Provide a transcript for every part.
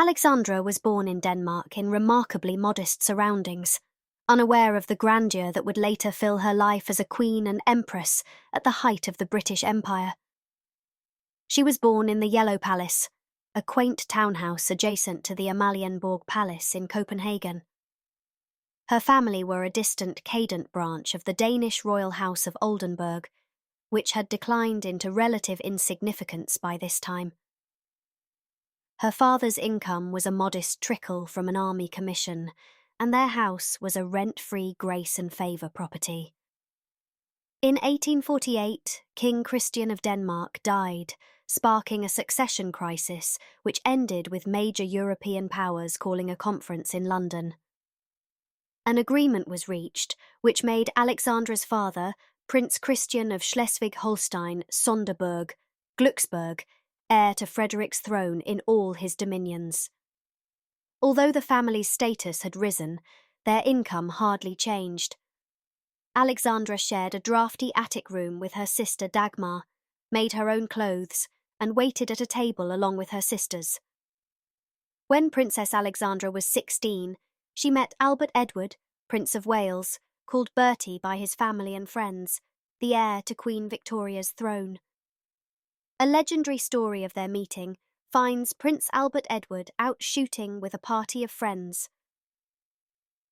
Alexandra was born in Denmark in remarkably modest surroundings, unaware of the grandeur that would later fill her life as a queen and empress at the height of the British Empire. She was born in the Yellow Palace, a quaint townhouse adjacent to the Amalienborg Palace in Copenhagen. Her family were a distant cadent branch of the Danish royal house of Oldenburg, which had declined into relative insignificance by this time. Her father's income was a modest trickle from an army commission, and their house was a rent-free grace and favour property. In 1848, King Christian of Denmark died, sparking a succession crisis which ended with major European powers calling a conference in London. An agreement was reached which made Alexandra's father, Prince Christian of Schleswig-Holstein, Sonderburg, Glücksburg, heir to Frederick's throne in all his dominions. Although the family's status had risen, their income hardly changed. Alexandra shared a draughty attic room with her sister Dagmar, made her own clothes, and waited at a table along with her sisters. When Princess Alexandra was 16, she met Albert Edward, Prince of Wales, called Bertie by his family and friends, the heir to Queen Victoria's throne. A legendary story of their meeting finds Prince Albert Edward out shooting with a party of friends.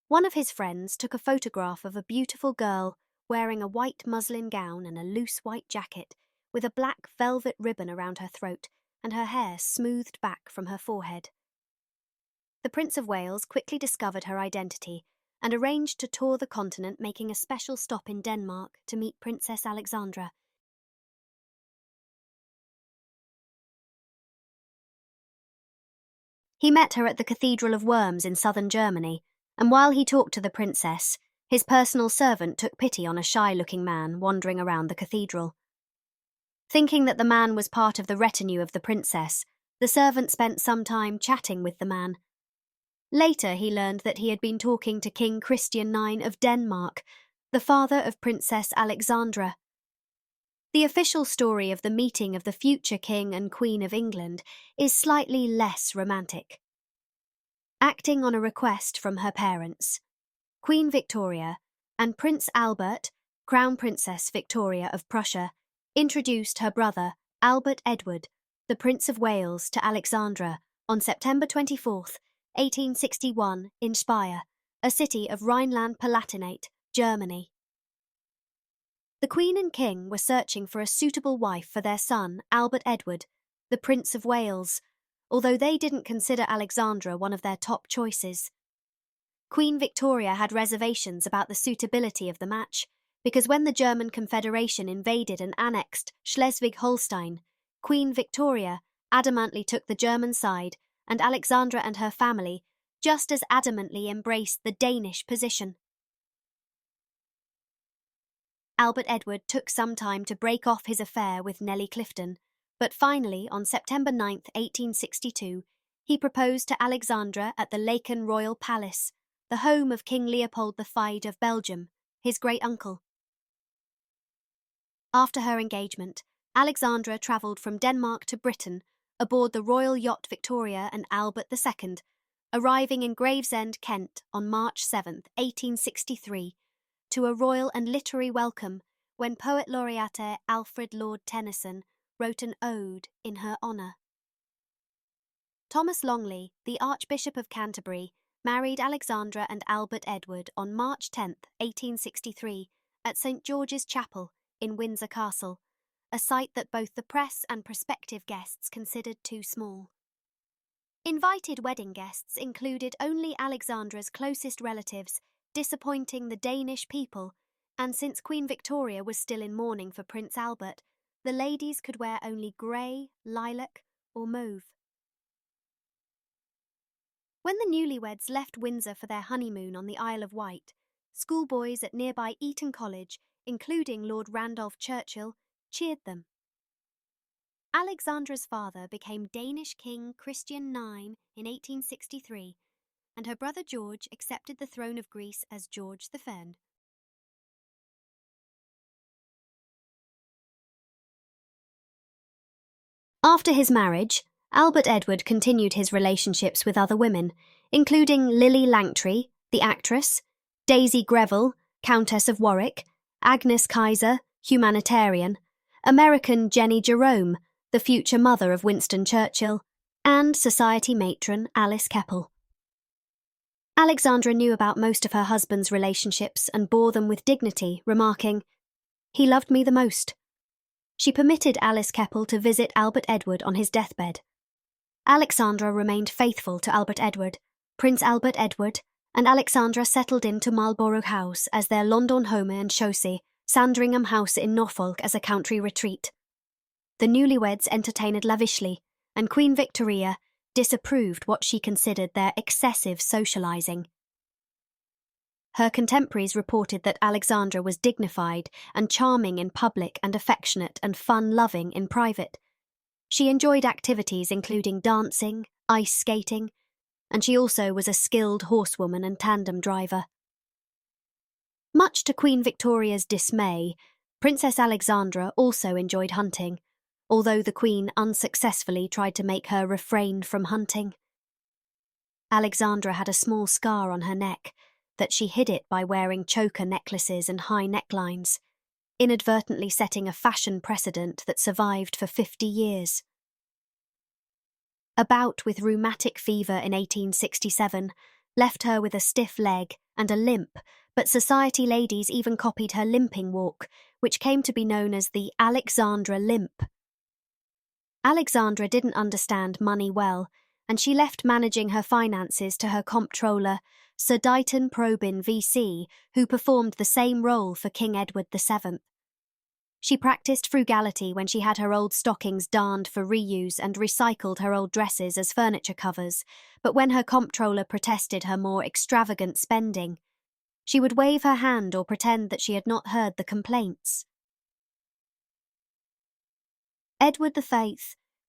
One of his friends took a photograph of a beautiful girl wearing a white muslin gown and a loose white jacket, with a black velvet ribbon around her throat and her hair smoothed back from her forehead. The Prince of Wales quickly discovered her identity and arranged to tour the continent, making a special stop in Denmark to meet Princess Alexandra. He met her at the Cathedral of Worms in southern Germany, and while he talked to the princess, his personal servant took pity on a shy-looking man wandering around the cathedral. Thinking that the man was part of the retinue of the princess, the servant spent some time chatting with the man. Later he learned that he had been talking to King Christian IX of Denmark, the father of Princess Alexandra. The official story of the meeting of the future King and Queen of England is slightly less romantic. Acting on a request from her parents, Queen Victoria and Prince Albert, Crown Princess Victoria of Prussia, introduced her brother, Albert Edward, the Prince of Wales, to Alexandra on September 24, 1861, in Speyer, a city of Rhineland-Palatinate, Germany. The Queen and King were searching for a suitable wife for their son, Albert Edward, the Prince of Wales, although they didn't consider Alexandra one of their top choices. Queen Victoria had reservations about the suitability of the match, because when the German Confederation invaded and annexed Schleswig-Holstein, Queen Victoria adamantly took the German side, and Alexandra and her family just as adamantly embraced the Danish position. Albert Edward took some time to break off his affair with Nellie Clifton, but finally, on September 9, 1862, he proposed to Alexandra at the Laeken Royal Palace, the home of King Leopold V of Belgium, his great-uncle. After her engagement, Alexandra travelled from Denmark to Britain aboard the royal yacht Victoria and Albert II, arriving in Gravesend, Kent on March 7, 1863, to a royal and literary welcome when Poet Laureate Alfred Lord Tennyson wrote an ode in her honour. Thomas Longley, the Archbishop of Canterbury, married Alexandra and Albert Edward on March 10, 1863, at St George's Chapel in Windsor Castle, a site that both the press and prospective guests considered too small. Invited wedding guests included only Alexandra's closest relatives, disappointing the Danish people, and since Queen Victoria was still in mourning for Prince Albert, the ladies could wear only grey, lilac, or mauve. When the newlyweds left Windsor for their honeymoon on the Isle of Wight, schoolboys at nearby Eton College, including Lord Randolph Churchill, cheered them. Alexandra's father became Danish King Christian IX in 1863, and her brother George accepted the throne of Greece as George III. After his marriage, Albert Edward continued his relationships with other women, including Lily Langtry, the actress, Daisy Greville, Countess of Warwick, Agnes Kaiser, humanitarian, American Jenny Jerome, the future mother of Winston Churchill, and society matron Alice Keppel. Alexandra knew about most of her husband's relationships and bore them with dignity, remarking, "He loved me the most." She permitted Alice Keppel to visit Albert Edward on his deathbed. Alexandra remained faithful to Albert Edward. Prince Albert Edward and Alexandra settled into Marlborough House as their London home and Chaussee, Sandringham House in Norfolk as a country retreat. The newlyweds entertained lavishly, and Queen Victoria disapproved what she considered their excessive socialising. Her contemporaries reported that Alexandra was dignified and charming in public and affectionate and fun-loving in private. She enjoyed activities including dancing, ice skating, and she also was a skilled horsewoman and tandem driver. Much to Queen Victoria's dismay, Princess Alexandra also enjoyed hunting, although the Queen unsuccessfully tried to make her refrain from hunting. Alexandra had a small scar on her neck that she hid it by wearing choker necklaces and high necklines, inadvertently setting a fashion precedent that survived for 50 years. A bout with rheumatic fever in 1867 left her with a stiff leg and a limp, but society ladies even copied her limping walk, which came to be known as the Alexandra limp. Alexandra didn't understand money well, and she left managing her finances to her comptroller, Sir Dighton Probyn VC, who performed the same role for King Edward VII. She practiced frugality when she had her old stockings darned for reuse and recycled her old dresses as furniture covers, but when her comptroller protested her more extravagant spending, she would wave her hand or pretend that she had not heard the complaints. Edward VIII,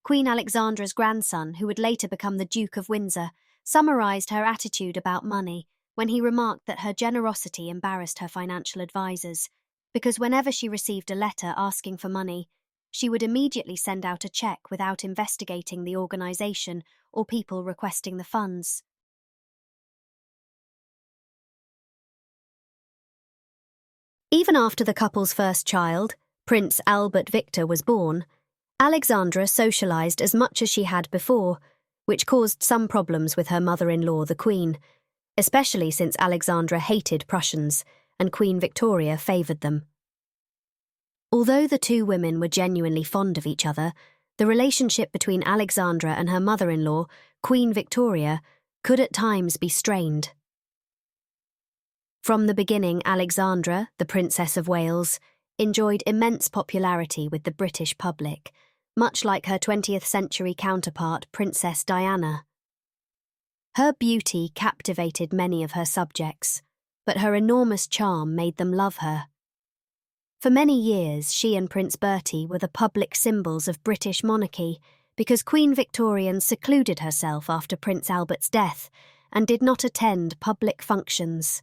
Queen Alexandra's grandson, who would later become the Duke of Windsor, summarised her attitude about money when he remarked that her generosity embarrassed her financial advisers, because whenever she received a letter asking for money, she would immediately send out a cheque without investigating the organisation or people requesting the funds. Even after the couple's first child, Prince Albert Victor, was born, Alexandra socialised as much as she had before, which caused some problems with her mother-in-law, the Queen, especially since Alexandra hated Prussians and Queen Victoria favoured them. Although the two women were genuinely fond of each other, the relationship between Alexandra and her mother-in-law, Queen Victoria, could at times be strained. From the beginning, Alexandra, the Princess of Wales, enjoyed immense popularity with the British public, much like her 20th century counterpart, Princess Diana. Her beauty captivated many of her subjects, but her enormous charm made them love her. For many years, she and Prince Bertie were the public symbols of British monarchy because Queen Victoria secluded herself after Prince Albert's death and did not attend public functions.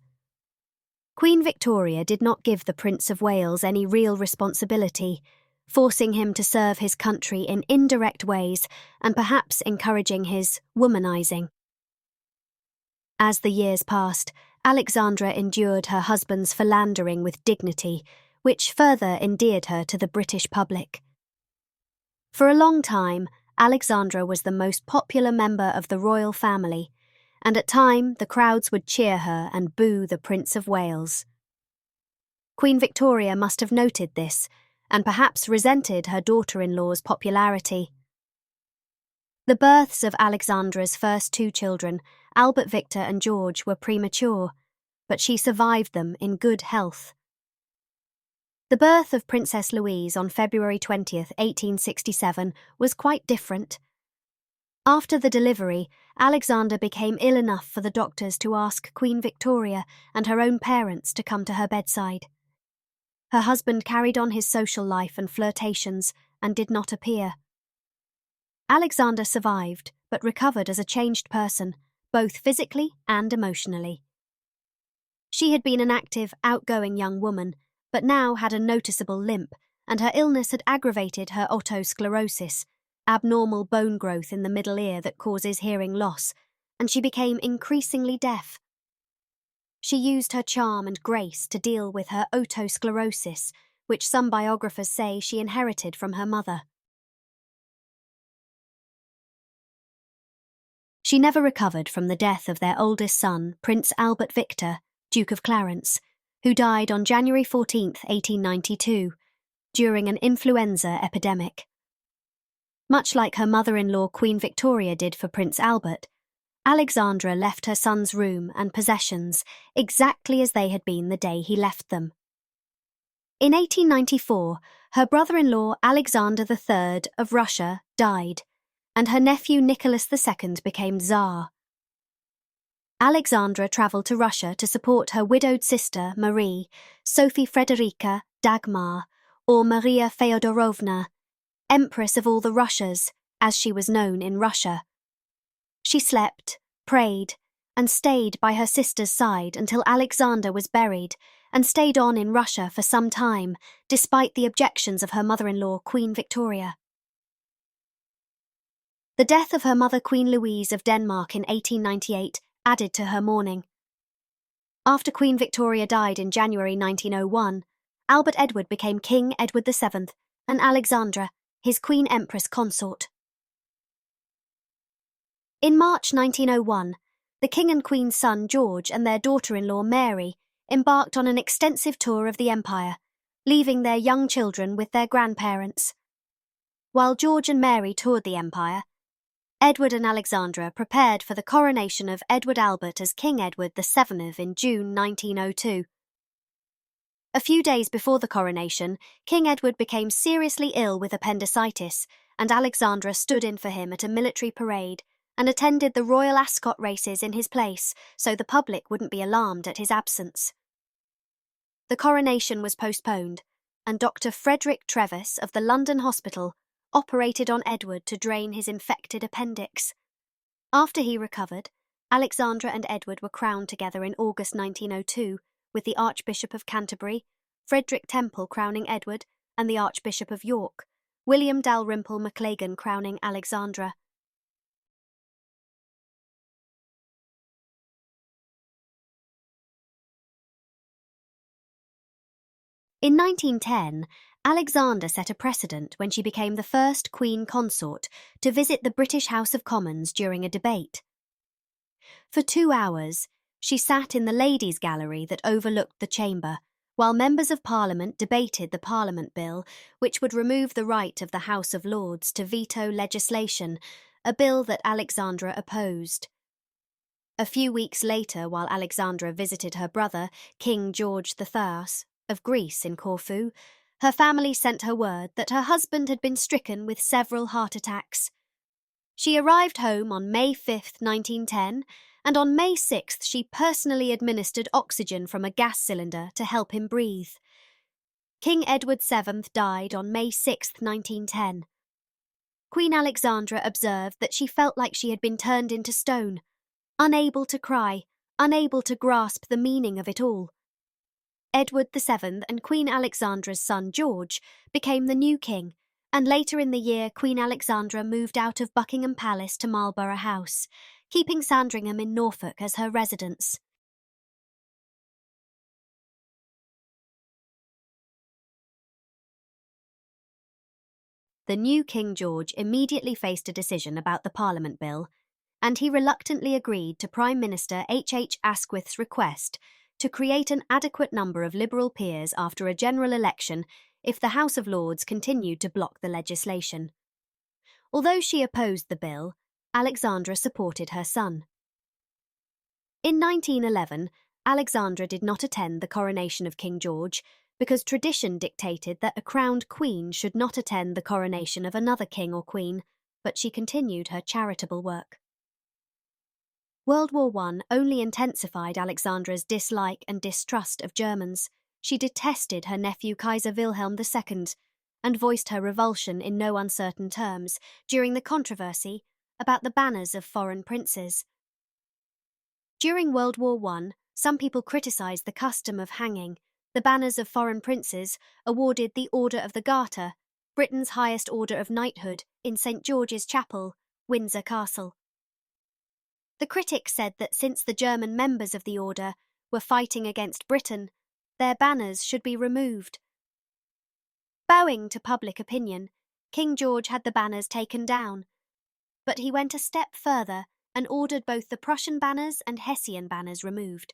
Queen Victoria did not give the Prince of Wales any real responsibility, forcing him to serve his country in indirect ways and perhaps encouraging his womanising. As the years passed, Alexandra endured her husband's philandering with dignity, which further endeared her to the British public. For a long time, Alexandra was the most popular member of the royal family, and at times the crowds would cheer her and boo the Prince of Wales. Queen Victoria must have noted this, and perhaps resented her daughter-in-law's popularity. The births of Alexandra's first two children, Albert Victor and George, were premature, but she survived them in good health. The birth of Princess Louise on February 20, 1867, was quite different. After the delivery, Alexandra became ill enough for the doctors to ask Queen Victoria and her own parents to come to her bedside. Her husband carried on his social life and flirtations and did not appear. Alexandra survived, but recovered as a changed person, both physically and emotionally. She had been an active, outgoing young woman, but now had a noticeable limp, and her illness had aggravated her otosclerosis, abnormal bone growth in the middle ear that causes hearing loss, and she became increasingly deaf. She used her charm and grace to deal with her otosclerosis, which some biographers say she inherited from her mother. She never recovered from the death of their oldest son, Prince Albert Victor, Duke of Clarence, who died on January 14, 1892, during an influenza epidemic. Much like her mother-in-law Queen Victoria did for Prince Albert, Alexandra left her son's room and possessions exactly as they had been the day he left them. In 1894, her brother-in-law Alexander III of Russia died, and her nephew Nicholas II became Tsar. Alexandra travelled to Russia to support her widowed sister Marie, Sophie Frederica Dagmar, or Maria Feodorovna, Empress of all the Russias, as she was known in Russia. She slept, prayed, and stayed by her sister's side until Alexander was buried, and stayed on in Russia for some time, despite the objections of her mother-in-law Queen Victoria. The death of her mother Queen Louise of Denmark in 1898 added to her mourning. After Queen Victoria died in January 1901, Albert Edward became King Edward VII, and Alexandra, his Queen Empress consort. In March 1901, the King and Queen's son George and their daughter-in-law Mary embarked on an extensive tour of the empire, leaving their young children with their grandparents. While George and Mary toured the empire, Edward and Alexandra prepared for the coronation of Edward Albert as King Edward VII in June 1902. A few days before the coronation, King Edward became seriously ill with appendicitis, and Alexandra stood in for him at a military parade and attended the Royal Ascot races in his place so the public wouldn't be alarmed at his absence. The coronation was postponed, and Dr. Frederick Trevis of the London Hospital operated on Edward to drain his infected appendix. After he recovered, Alexandra and Edward were crowned together in August 1902, with the Archbishop of Canterbury, Frederick Temple crowning Edward, and the Archbishop of York, William Dalrymple Maclagan crowning Alexandra. In 1910, Alexandra set a precedent when she became the first Queen Consort to visit the British House of Commons during a debate. For 2 hours, she sat in the Ladies' Gallery that overlooked the chamber, while members of Parliament debated the Parliament Bill, which would remove the right of the House of Lords to veto legislation, a bill that Alexandra opposed. A few weeks later, while Alexandra visited her brother, King George III of Greece in Corfu, her family sent her word that her husband had been stricken with several heart attacks. She arrived home on May 5, 1910, and on May 6 she personally administered oxygen from a gas cylinder to help him breathe. King Edward VII died on May 6, 1910. Queen Alexandra observed that she felt like she had been turned into stone, unable to cry, unable to grasp the meaning of it all. Edward VII and Queen Alexandra's son George became the new king, and later in the year Queen Alexandra moved out of Buckingham Palace to Marlborough House, keeping Sandringham in Norfolk as her residence. The new King George immediately faced a decision about the Parliament Bill, and he reluctantly agreed to Prime Minister H. Asquith's request to create an adequate number of Liberal peers after a general election if the House of Lords continued to block the legislation. Although she opposed the bill, Alexandra supported her son. In 1911, Alexandra did not attend the coronation of King George because tradition dictated that a crowned queen should not attend the coronation of another king or queen, but she continued her charitable work. World War I only intensified Alexandra's dislike and distrust of Germans. She detested her nephew Kaiser Wilhelm II and voiced her revulsion in no uncertain terms during the controversy about the banners of foreign princes. During World War I, some people criticised the custom of hanging the banners of foreign princes awarded the Order of the Garter, Britain's highest order of knighthood, in St. George's Chapel, Windsor Castle. The critics said that since the German members of the order were fighting against Britain, their banners should be removed. Bowing to public opinion, King George had the banners taken down, but he went a step further and ordered both the Prussian banners and Hessian banners removed.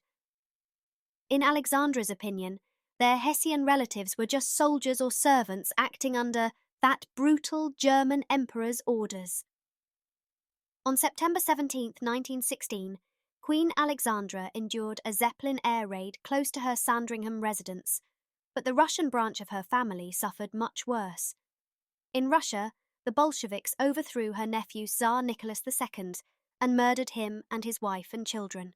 In Alexandra's opinion, their Hessian relatives were just soldiers or servants acting under that brutal German emperor's orders. On September 17, 1916, Queen Alexandra endured a Zeppelin air raid close to her Sandringham residence, but the Russian branch of her family suffered much worse. In Russia, the Bolsheviks overthrew her nephew Tsar Nicholas II and murdered him and his wife and children.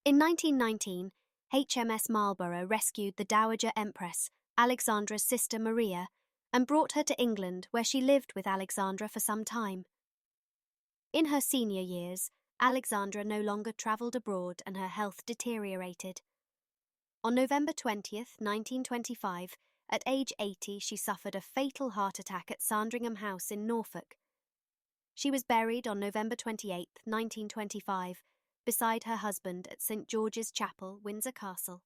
In 1919, HMS Marlborough rescued the Dowager Empress, Alexandra's sister Maria, and brought her to England, where she lived with Alexandra for some time. In her senior years, Alexandra no longer travelled abroad and her health deteriorated. On November 20, 1925, at age 80, she suffered a fatal heart attack at Sandringham House in Norfolk. She was buried on November 28, 1925, beside her husband at St. George's Chapel, Windsor Castle.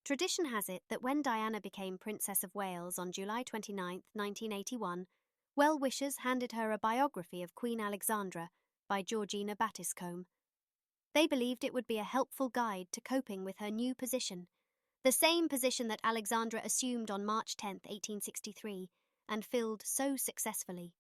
Tradition has it that when Diana became Princess of Wales on July 29, 1981, well-wishers handed her a biography of Queen Alexandra by Georgina Battiscombe. They believed it would be a helpful guide to coping with her new position, the same position that Alexandra assumed on March 10, 1863, and filled so successfully.